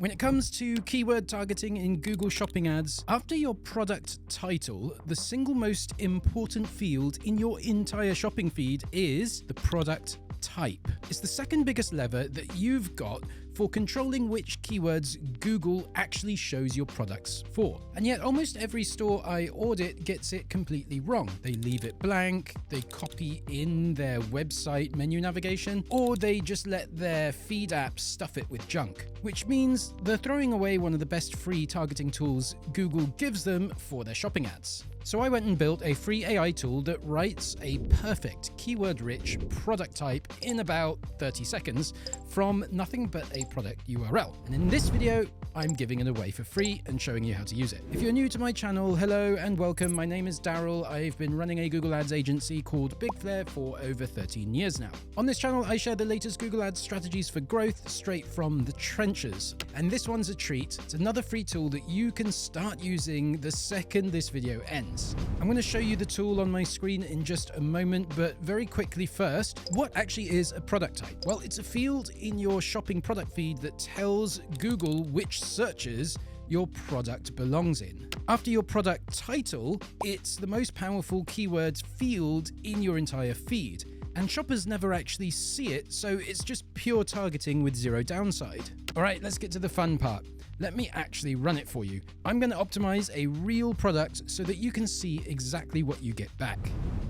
When it comes to keyword targeting in Google Shopping ads, after your product title, the single most important field in your entire shopping feed is the product type. It's the second biggest lever that you've got for controlling which keywords Google actually shows your products for. And yet almost every store I audit gets it completely wrong. They leave it blank, they copy in their website menu navigation, or they just let their feed apps stuff it with junk, which means they're throwing away one of the best free targeting tools Google gives them for their shopping ads. So I went and built a free AI tool that writes a perfect keyword-rich product type in about 30 seconds from nothing but a product URL. And in this video, I'm giving it away for free and showing you how to use it. If you're new to my channel, hello and welcome. My name is Daryl. I've been running a Google Ads agency called Big Flare for over 13 years now. On this channel, I share the latest Google Ads strategies for growth straight from the trenches. And this one's a treat. It's another free tool that you can start using the second this video ends. I'm going to show you the tool on my screen in just a moment, but very quickly first, what actually is a product type? Well, it's a field in your shopping product feed that tells Google which searches your product belongs in. After your product title, it's the most powerful keyword field in your entire feed. And shoppers never actually see it, so it's just pure targeting with zero downside. All right, let's get to the fun part. Let me actually run it for you. I'm going to optimize a real product so that you can see exactly what you get back.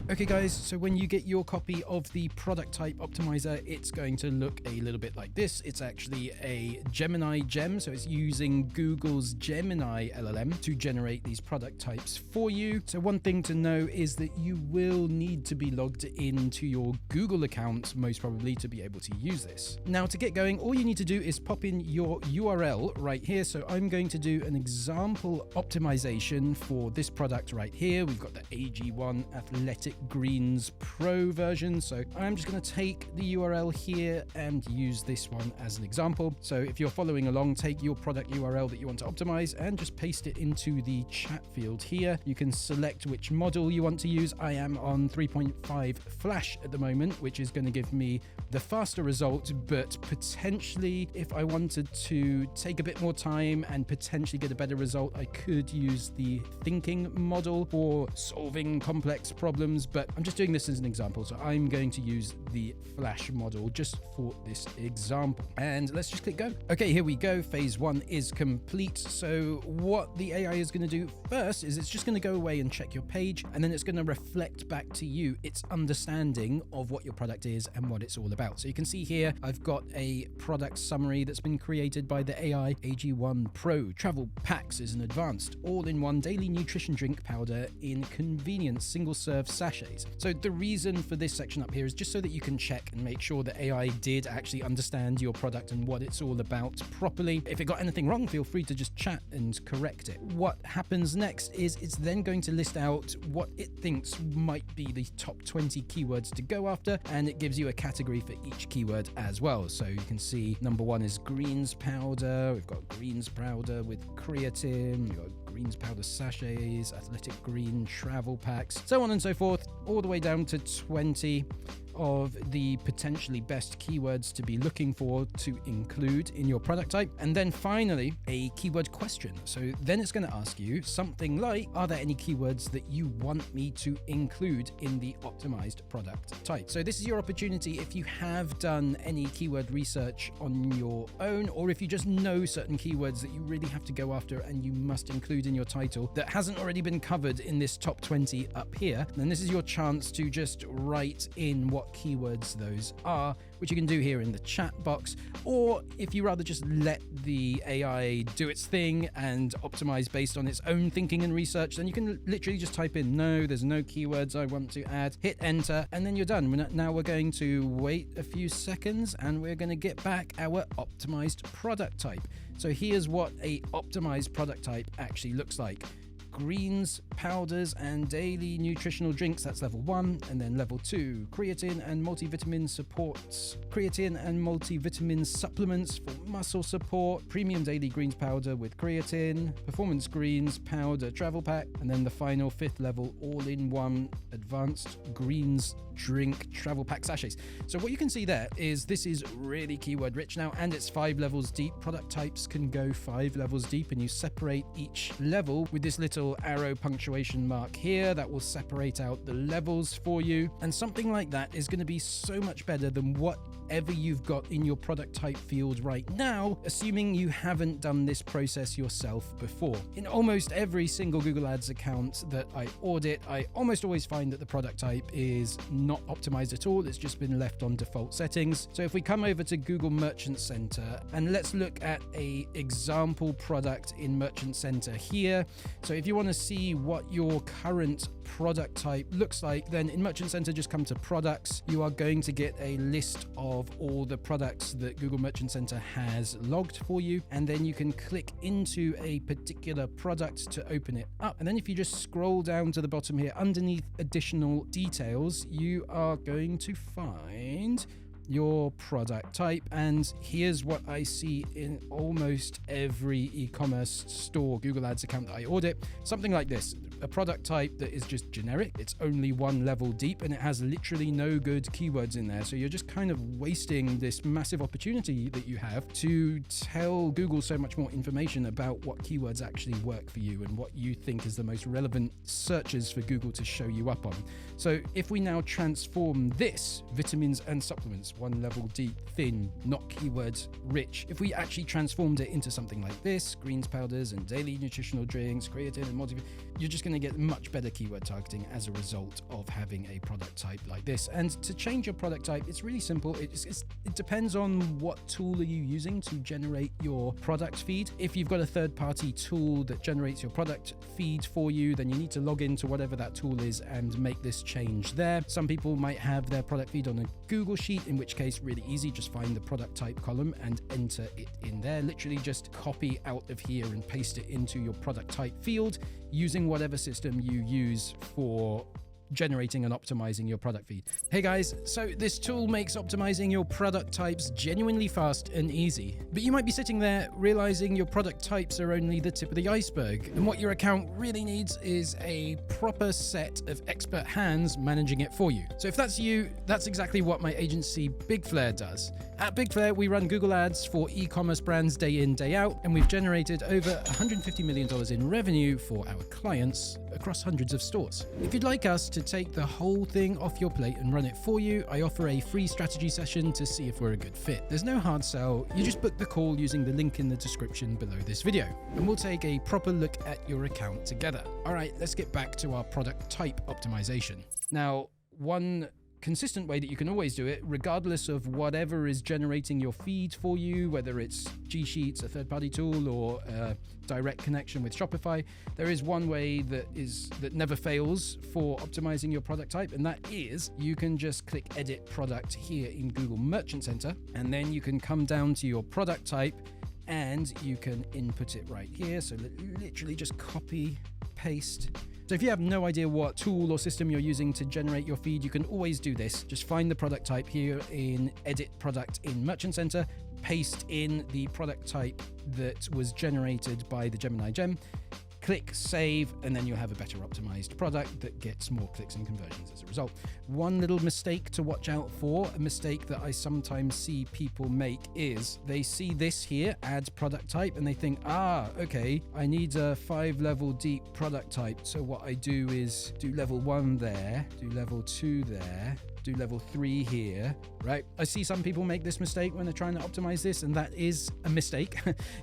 Okay guys, so when you get your copy of the product type optimizer, it's going to look a little bit like this. It's actually a Gemini Gem, so it's using Google's Gemini LLM to generate these product types for you. So one thing to know is that you will need to be logged into your Google account, most probably, to be able to use this. Now to get going, all you need to do is pop in your URL right here. So I'm going to do an example optimization for this product right here. We've got the AG1 Athletic Greens Pro version. So I'm just going to take the URL here and use this one as an example. So if you're following along, take your product URL that you want to optimize and just paste it into the chat field here. You can select which model you want to use. I am on 3.5 Flash at the moment, which is going to give me the faster result, but potentially if I wanted to take a bit more time and potentially get a better result, I could use the thinking model for solving complex problems, but I'm just doing this as an example. So I'm going to use the Flash model just for this example. And let's just click go. Okay, here we go. Phase one is complete. So what the AI is going to do first is it's just going to go away and check your page, and then it's going to reflect back to you its understanding of what your product is and what it's all about. So you can see here, I've got a product summary that's been created by the AI. AG1 Pro Travel Packs is an advanced all-in-one daily nutrition drink powder in convenient single-serve sachets. So the reason for this section up here is just so that you can check and make sure that AI did actually understand your product and what it's all about properly. If it got anything wrong, feel free to just chat and correct it. What happens next is it's then going to list out what it thinks might be the top 20 keywords to go after, and it gives you a category for each keyword as well. So you can see number one is greens powder. We've got greens powder with creatine. We've got greens powder sachets, athletic green travel packs, so on and so forth, all the way down to 20 of the potentially best keywords to be looking for to include in your product type. And then finally, a keyword question. So then it's going to ask you something like, are there any keywords that you want me to include in the optimized product type? So this is your opportunity if you have done any keyword research on your own, or if you just know certain keywords that you really have to go after and you must include in your title that hasn't already been covered in this top 20 up here, then this is your chance to just write in what keywords those are, which you can do here in the chat box. Or if you rather just let the AI do its thing and optimize based on its own thinking and research, then you can literally just type in, no, there's no keywords I want to add, hit enter, and then you're done. Now we're going to wait a few seconds and we're going to get back our optimized product type. So here's what a optimized product type actually looks like. greens, powders, and daily nutritional drinks. That's level 1. And then level 2, creatine and multivitamin supports. Creatine and multivitamin supplements for muscle support. Premium daily greens powder with creatine. Performance greens powder travel pack. And then the final 5th level, all-in-one advanced greens drink travel pack sachets. So what you can see there is this is really keyword rich now, and it's 5 levels deep. Product types can go 5 levels deep, and you separate each level with this little arrow punctuation mark here that will separate out the levels for you. And something like that is going to be so much better than whatever you've got in your product type field right now, assuming you haven't done this process yourself before. In almost every single Google Ads account that I audit, I almost always find that the product type is not optimized at all. It's just been left on default settings. So if we come over to Google Merchant Center and let's look at a example product in Merchant Center here. So if you want to see what your current product type looks like, then in Merchant Center, just come to products. You are going to get a list of all the products that Google Merchant Center has logged for you. And then you can click into a particular product to open it up. And then if you just scroll down to the bottom here, underneath additional details, you are going to find your product type, and here's what I see in almost every e-commerce store Google Ads account that I audit. Something like this, a product type that is just generic. It's only 1 level deep, and it has literally no good keywords in there. So you're just kind of wasting this massive opportunity that you have to tell Google so much more information about what keywords actually work for you and what you think is the most relevant searches for Google to show you up on. So if we now transform this, vitamins and supplements, 1 level deep, thin, not keywords rich. If we actually transformed it into something like this, greens powders and daily nutritional drinks, creatine and multivitamin, you're just going to get much better keyword targeting as a result of having a product type like this. And to change your product type, it's really simple. It depends on what tool are you using to generate your product feed. If you've got a third-party tool that generates your product feed for you, then you need to log into whatever that tool is and make this change there. Some people might have their product feed on a Google Sheet, in which case really easy, just find the product type column and enter it in there. Literally just copy out of here and paste it into your product type field using whatever system you use for generating and optimizing your product feed. Hey guys, so this tool makes optimizing your product types genuinely fast and easy. But you might be sitting there realizing your product types are only the tip of the iceberg, and what your account really needs is a proper set of expert hands managing it for you. So if that's you, that's exactly what my agency Big Flare does. At Big Flare, we run Google Ads for e-commerce brands day in, day out, and we've generated over $150 million in revenue for our clients across hundreds of stores. If you'd like us to take the whole thing off your plate and run it for you, I offer a free strategy session to see if we're a good fit. There's no hard sell. You just book the call using the link in the description below this video, and we'll take a proper look at your account together. All right, let's get back to our product type optimization. Now, one consistent way that you can always do it, regardless of whatever is generating your feed for you, whether it's G Sheets, a third-party tool, or a direct connection with Shopify, there is one way that never fails for optimizing your product type, and that is you can just click Edit Product here in Google Merchant Center, and then you can come down to your product type and you can input it right here. So literally just copy, paste. So if you have no idea what tool or system you're using to generate your feed, you can always do this. Just find the product type here in Edit Product in Merchant Center, paste in the product type that was generated by the Gemini Gem, click Save, and then you'll have a better optimized product that gets more clicks and conversions as a result. One little mistake to watch out for, a mistake that I sometimes see people make, is they see this here, add product type, and they think, okay, I need a 5-level deep product type. So what I do is do level 1 there, do level 2 there, do level 3 here, right? I see some people make this mistake when they're trying to optimize this, and that is a mistake.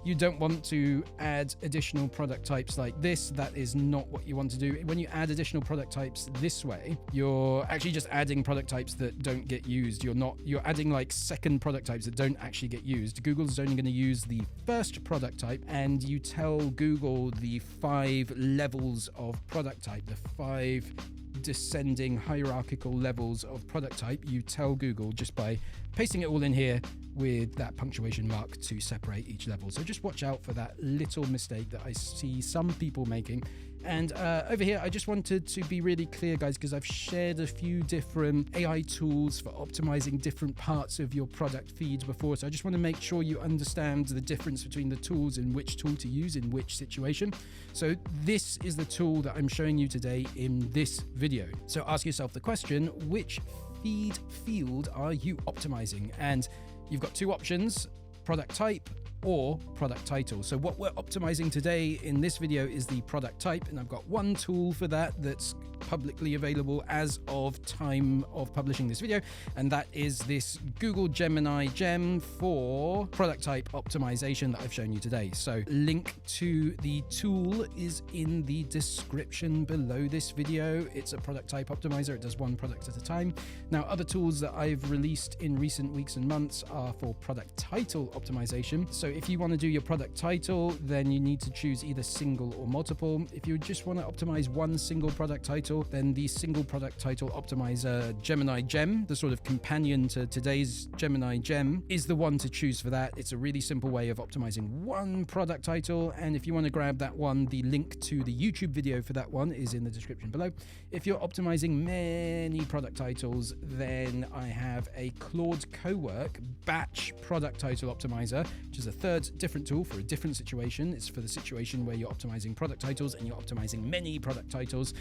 You don't want to add additional product types like this. That is not what you want to do. When you add additional product types this way, you're actually just adding product types that don't get used. You're adding like second product types that don't actually get used. Google's only going to use the first product type, and you tell Google the 5 levels of product type, the 5 descending hierarchical levels of product type. You tell Google just by pasting it all in here with that punctuation mark to separate each level. So just watch out for that little mistake that I see some people making. And over here, I just wanted to be really clear, guys, because I've shared a few different AI tools for optimizing different parts of your product feeds before. So I just want to make sure you understand the difference between the tools and which tool to use in which situation. So this is the tool that I'm showing you today in this video. So ask yourself the question, which feed field are you optimizing? And you've got two options, product type or product title. So what we're optimizing today in this video is the product type, and I've got one tool for that that's publicly available as of time of publishing this video, and that is this Google Gemini Gem for product type optimization that I've shown you today. So link to the tool is in the description below this video. It's a product type optimizer. It does one product at a time. Now, other tools that I've released in recent weeks and months are for product title optimization. So if you want to do your product title, then you need to choose either single or multiple. If you just want to optimize one single product title, then the single product title optimizer Gemini Gem, the sort of companion to today's Gemini Gem, is the one to choose for that. It's a really simple way of optimizing one product title. And if you want to grab that one, the link to the YouTube video for that one is in the description below. If you're optimizing many product titles, then I have a Claude Cowork batch product title optimizer, which is a third different tool for a different situation. It's for the situation where you're optimizing product titles and you're optimizing many product titles.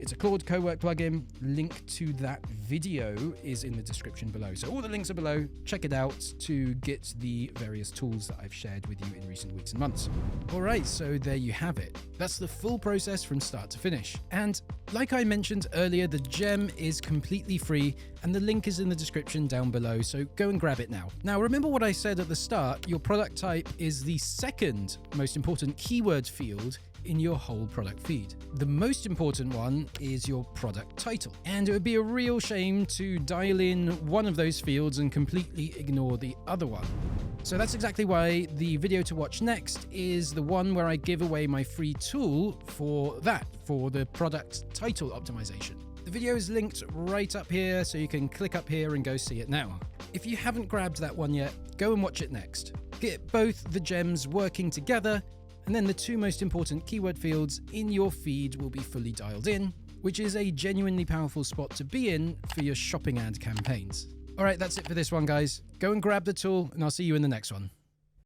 It's a Claude Cowork plugin. Link to that video is in the description below. So all the links are below. Check it out to get the various tools that I've shared with you in recent weeks and months. All right, so there you have it. That's the full process from start to finish. And like I mentioned earlier, the gem is completely free and the link is in the description down below. So go and grab it now. Now, remember what I said at the start, your product type is the second most important keyword field in your whole product feed. The most important one is your product title. And it would be a real shame to dial in one of those fields and completely ignore the other one. So that's exactly why the video to watch next is the one where I give away my free tool for that, for the product title optimization. The video is linked right up here, so you can click up here and go see it now. If you haven't grabbed that one yet, go and watch it next. Get both the gems working together, and then the two most important keyword fields in your feed will be fully dialed in, which is a genuinely powerful spot to be in for your shopping ad campaigns. All right, that's it for this one, guys. Go and grab the tool, and I'll see you in the next one.